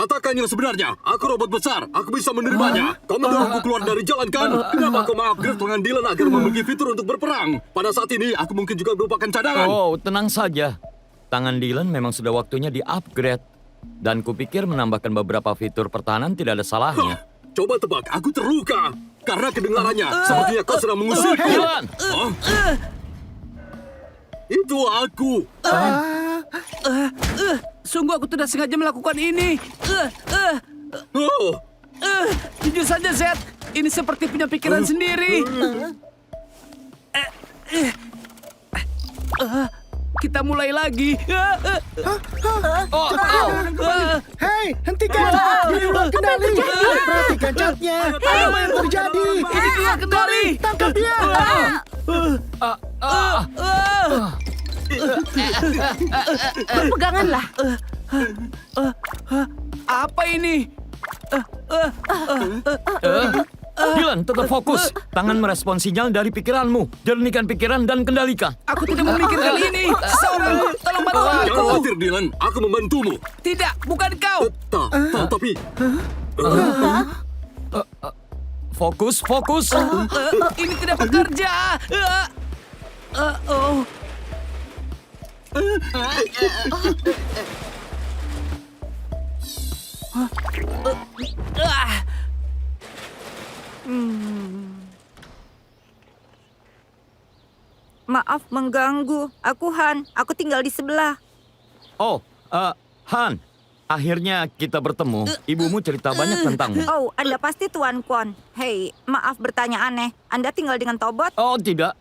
Katakan yang sebenarnya. Aku robot besar. Aku bisa menerimanya. Kau mendorongku keluar dari jalan kan? Kenapa kau mengupgrade tangan Dylan agar memiliki fitur untuk berperang? Pada saat ini, aku mungkin juga merupakan cadangan. Oh, tenang saja. Tangan Dylan memang sudah waktunya di-upgrade. Dan kupikir menambahkan beberapa fitur pertahanan tidak ada salahnya. Coba tebak, aku terluka. Karena kedengarannya, sepertinya kau sedang mengusirku. Dylan! Hah? Itu aku. Sungguh aku tidak sengaja melakukan ini. Oh, Jujur saja, Zed. Ini seperti punya pikiran sendiri. Kita mulai lagi. Oh, Hei, hentikan! Ini ular kendali! Perhatikan catnya! Apa yang terjadi? Ini dia kendali. Tangkap dia! Berpeganganlah. Apa ini? Dylan, tetap fokus. Tangan merespon sinyal dari pikiranmu. Jernihkan pikiran dan kendalikan. Aku tidak memikirkan ini. Seseorang, tolong bantu jangan aku. khawatir, Dylan. Aku membantumu. Tidak, bukan kau. Tapi... Fokus, fokus. Ini tidak bekerja. Oh. Maaf mengganggu. Aku Han. Aku tinggal di sebelah. Oh, Han. Akhirnya kita bertemu. Ibumu cerita banyak tentangmu. Oh, Anda pasti Tuan Kwon. Hei, maaf bertanya aneh. Anda tinggal dengan Tobot? Oh, tidak.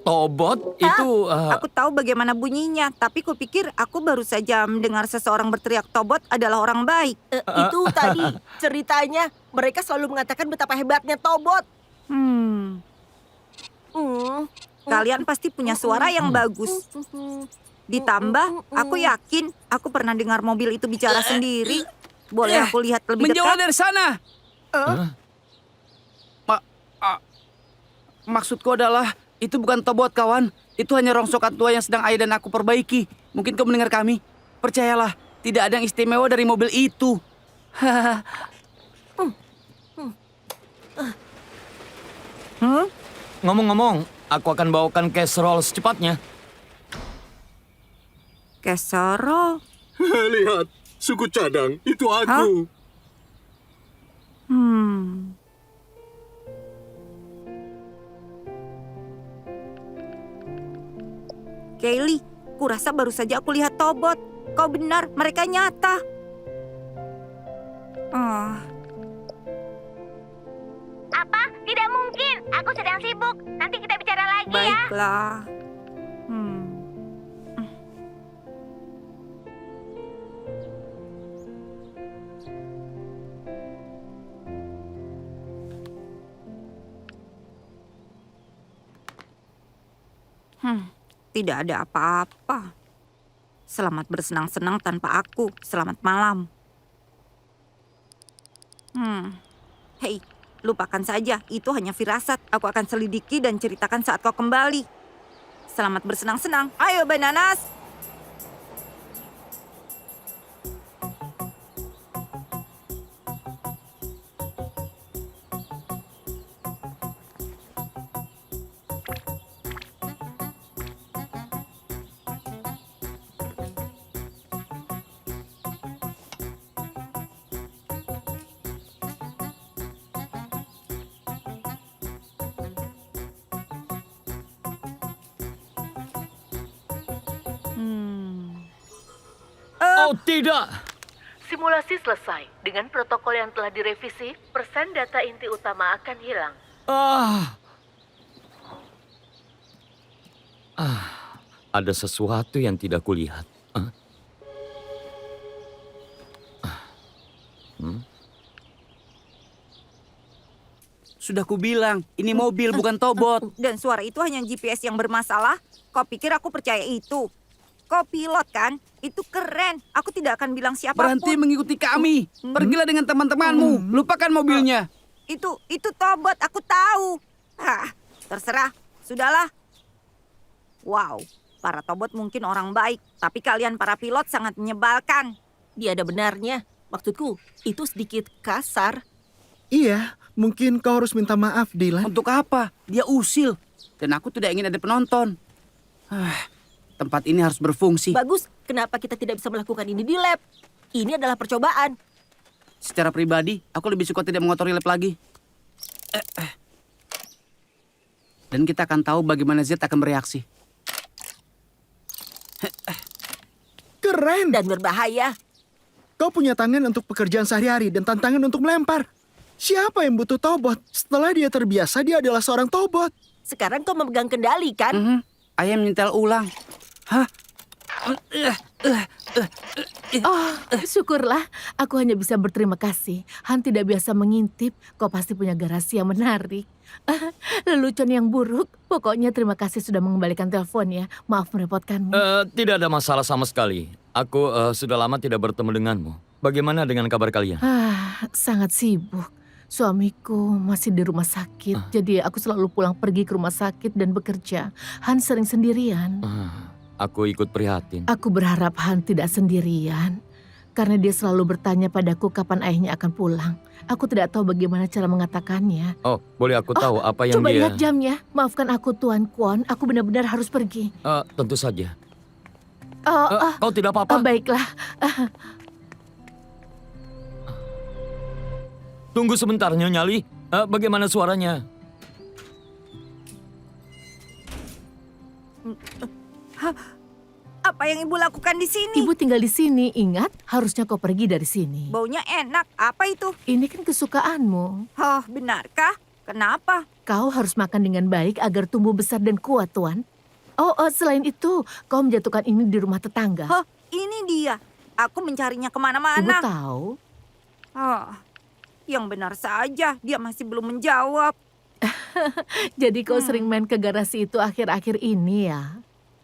Tobot itu... Aku tahu bagaimana bunyinya, tapi kupikir aku baru saja mendengar seseorang berteriak Tobot adalah orang baik. Itu tadi ceritanya. Mereka selalu mengatakan betapa hebatnya Tobot. Hmm, kalian pasti punya suara yang bagus. Ditambah, aku yakin aku pernah dengar mobil itu bicara sendiri. Boleh aku lihat lebih Menjauh dekat? dari sana. Maksudku adalah, itu bukan Tobot, kawan. Itu hanya rongsokan tua yang sedang ayah dan aku perbaiki. Mungkin kau mendengar kami. Percayalah, tidak ada yang istimewa dari mobil itu. Ngomong-ngomong, aku akan bawakan casserole secepatnya. Kesoro. Lihat, suku cadang. Itu aku. Kaylee, kurasa baru saja aku lihat Tobot. Kau benar, mereka nyata. Apa? Tidak mungkin. Aku sedang sibuk. Nanti kita bicara lagi ya. Baiklah. Tidak ada apa-apa. Selamat bersenang-senang tanpa aku. Selamat malam. Hei, lupakan saja. Itu hanya firasat. Aku akan selidiki dan ceritakan saat kau kembali. Selamat bersenang-senang. Ayo, Bananas. Oh, tidak. Simulasi selesai. Dengan protokol yang telah direvisi, persen data inti utama akan hilang. Ada sesuatu yang tidak kulihat. Sudah kubilang, ini mobil bukan Tobot. Dan suara itu hanya GPS yang bermasalah? Kau pikir aku percaya itu? Kau pilot kan? Itu keren. Aku tidak akan bilang siapapun. Berhenti mengikuti kami. Pergilah dengan teman-temanmu. Lupakan mobilnya. Itu Tobot, aku tahu. Terserah. Sudahlah. Wow, para Tobot mungkin orang baik. Tapi kalian para pilot sangat menyebalkan. Dia ada benarnya. Maksudku, itu sedikit kasar. Iya, mungkin kau harus minta maaf, Dylan. Untuk apa? Dia usil. Dan aku tidak ingin ada penonton. Tempat ini harus berfungsi. Bagus, kenapa kita tidak bisa melakukan ini di lab? Ini adalah percobaan. Secara pribadi, aku lebih suka tidak mengotori lab lagi. Dan kita akan tahu bagaimana Z akan bereaksi. Keren. Dan berbahaya. Kau punya tangan untuk pekerjaan sehari-hari dan tantangan untuk melempar. Siapa yang butuh tobot? Setelah dia terbiasa, dia adalah seorang tobot. Sekarang kau memegang kendali, kan? Ayam menyetel ulang. Hah? Oh, syukurlah. Aku hanya bisa berterima kasih. Han tidak biasa mengintip. Kau pasti punya garasi yang menarik. Lelucon yang buruk. Pokoknya terima kasih sudah mengembalikan teleponnya. Maaf merepotkanmu. Tidak ada masalah sama sekali. Aku sudah lama tidak bertemu denganmu. Bagaimana dengan kabar kalian? Sangat sibuk. Suamiku masih di rumah sakit. Jadi aku selalu pulang pergi ke rumah sakit dan bekerja. Han sering sendirian. Aku ikut prihatin. Aku berharap Han tidak sendirian. Karena dia selalu bertanya padaku kapan ayahnya akan pulang. Aku tidak tahu bagaimana cara mengatakannya. Oh, boleh aku tahu apa yang Coba dia... lihat jamnya. Maafkan aku Tuan Kwon. Aku benar-benar harus pergi. Tentu saja. Oh, Kau tidak apa-apa? baiklah. Tunggu sebentar, Nyonya Lee. Bagaimana suaranya? Apa yang ibu lakukan di sini? Ibu tinggal di sini. Ingat, harusnya kau pergi dari sini. Baunya enak. Apa itu? Ini kan kesukaanmu. Oh, benarkah? Kenapa? Kau harus makan dengan baik agar tumbuh besar dan kuat, Tuan. Oh, selain itu, kau menjatuhkan ini di rumah tetangga. Oh, ini dia. Aku mencarinya Ibu kemana-mana. tahu. Oh, yang benar saja. Dia masih belum menjawab. Jadi kau sering main ke garasi itu akhir-akhir ini ya?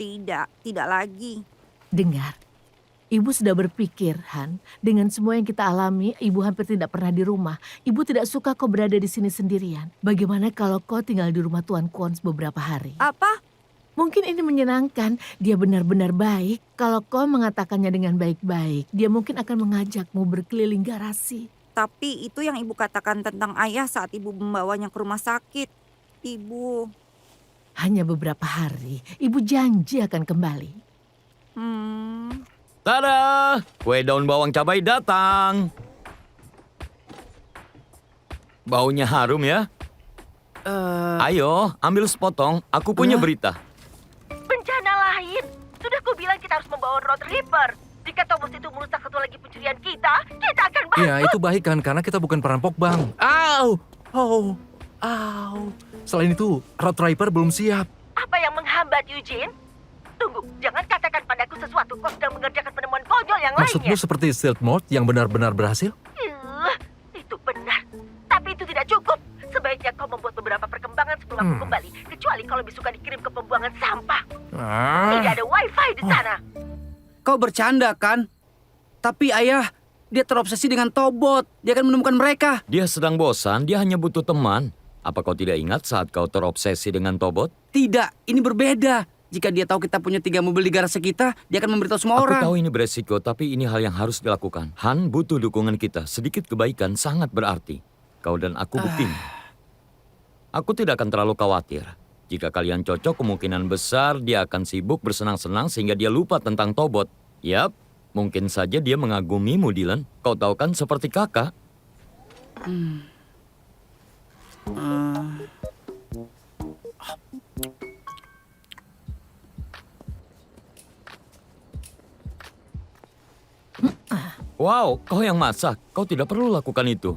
Tidak lagi. Dengar, Ibu sudah berpikir, Han. Dengan semua yang kita alami, Ibu hampir tidak pernah di rumah. Ibu tidak suka kau berada di sini sendirian. Bagaimana kalau kau tinggal di rumah Tuan Kwon beberapa hari? Apa? Mungkin ini menyenangkan. Dia benar-benar baik. Kalau kau mengatakannya dengan baik-baik, dia mungkin akan mengajakmu berkeliling garasi. Tapi itu yang ibu katakan tentang ayah saat ibu membawanya ke rumah sakit. Ibu... Hanya beberapa hari, Ibu janji akan kembali. Tada! Kue daun bawang cabai datang. Baunya harum ya? Ayo, ambil sepotong. Aku punya berita. Bencana lain. Sudah kubilang kita harus membawa Road Reaper. Jika Thomas itu merusak satu lagi pencurian kita akan bangkrut. Ya, itu baik kan, karena kita bukan perampok bank. Au! Oh! Au! Selain itu, Road Reaper belum siap. Apa yang menghambat Eugene? Tunggu, jangan katakan padaku sesuatu. Kau sedang mengerjakan penemuan konyol yang Maksudmu lainnya. seperti Stealth Mode yang benar-benar berhasil? Itu benar. Tapi itu tidak cukup. Sebaiknya kau membuat beberapa perkembangan sebelum aku kembali. Kecuali kalau lebih suka dikirim ke pembuangan sampah. Tidak ada wifi di sana. Kau bercanda kan? Tapi ayah, dia terobsesi dengan Tobot. Dia akan menemukan mereka. Dia sedang bosan, dia hanya butuh teman. Apa kau tidak ingat saat kau terobsesi dengan Tobot? Tidak, ini berbeda. Jika dia tahu kita punya 3 mobil di garasi kita, dia akan memberitahu semua orang. Aku tahu ini beresiko, tapi ini hal yang harus dilakukan. Han butuh dukungan kita. Sedikit kebaikan sangat berarti. Kau dan aku buktinya. Aku tidak akan terlalu khawatir. Jika kalian cocok, kemungkinan besar dia akan sibuk bersenang-senang sehingga dia lupa tentang Tobot. Yap, mungkin saja dia mengagumimu, Dylan. Kau tahu kan seperti kakak. Wow, kau yang masak. Kau tidak perlu lakukan itu.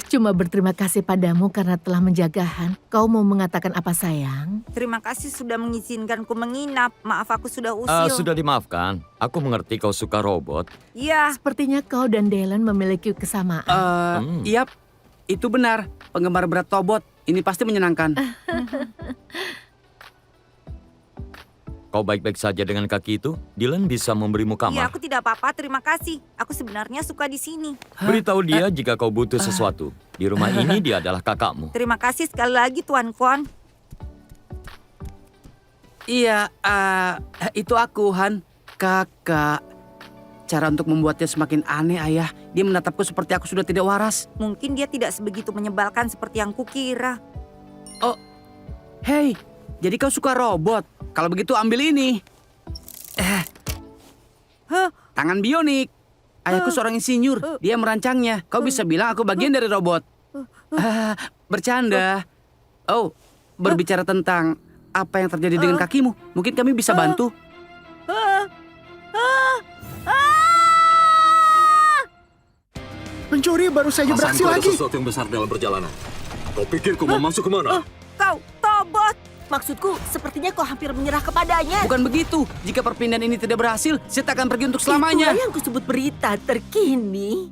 Cuma berterima kasih padamu karena telah menjaga Han. Kau mau mengatakan apa sayang? Terima kasih sudah mengizinkanku menginap. Maaf aku sudah usil. Sudah dimaafkan. Aku mengerti kau suka robot. Iya. Sepertinya kau dan Dylan memiliki kesamaan. Yap, itu benar. Penggemar berat Tobot. Ini pasti menyenangkan. Kau baik-baik saja dengan kaki itu? Dylan bisa memberimu Iya, kamar. aku tidak apa-apa. Terima kasih. Aku sebenarnya suka di sini. Beritahu dia jika kau butuh sesuatu. Di rumah ini dia adalah kakakmu. Terima kasih sekali lagi Tuan Kwon. Iya, itu aku, Han. Kakak. cara untuk membuatnya semakin aneh, Ayah. Dia menatapku seperti aku sudah tidak waras. Mungkin dia tidak sebegitu menyebalkan seperti yang kukira. Oh, hei, jadi kau suka robot? Kalau begitu ambil ini. Tangan bionik. Ayahku seorang insinyur, dia merancangnya. Kau bisa bilang aku bagian dari robot. Bercanda. Oh, berbicara tentang apa yang terjadi dengan kakimu, mungkin kami bisa bantu. Pencuri baru saja Rasaku beraksi ada lagi. sesuatu yang besar dalam perjalanan. Kau pikir kau mau masuk kemana? Kau, Tobot! Maksudku, sepertinya kau hampir menyerah kepadanya. Bukan begitu. Jika perpindahan ini tidak berhasil, saya tak akan pergi untuk selamanya. Itulah yang kusebut berita terkini.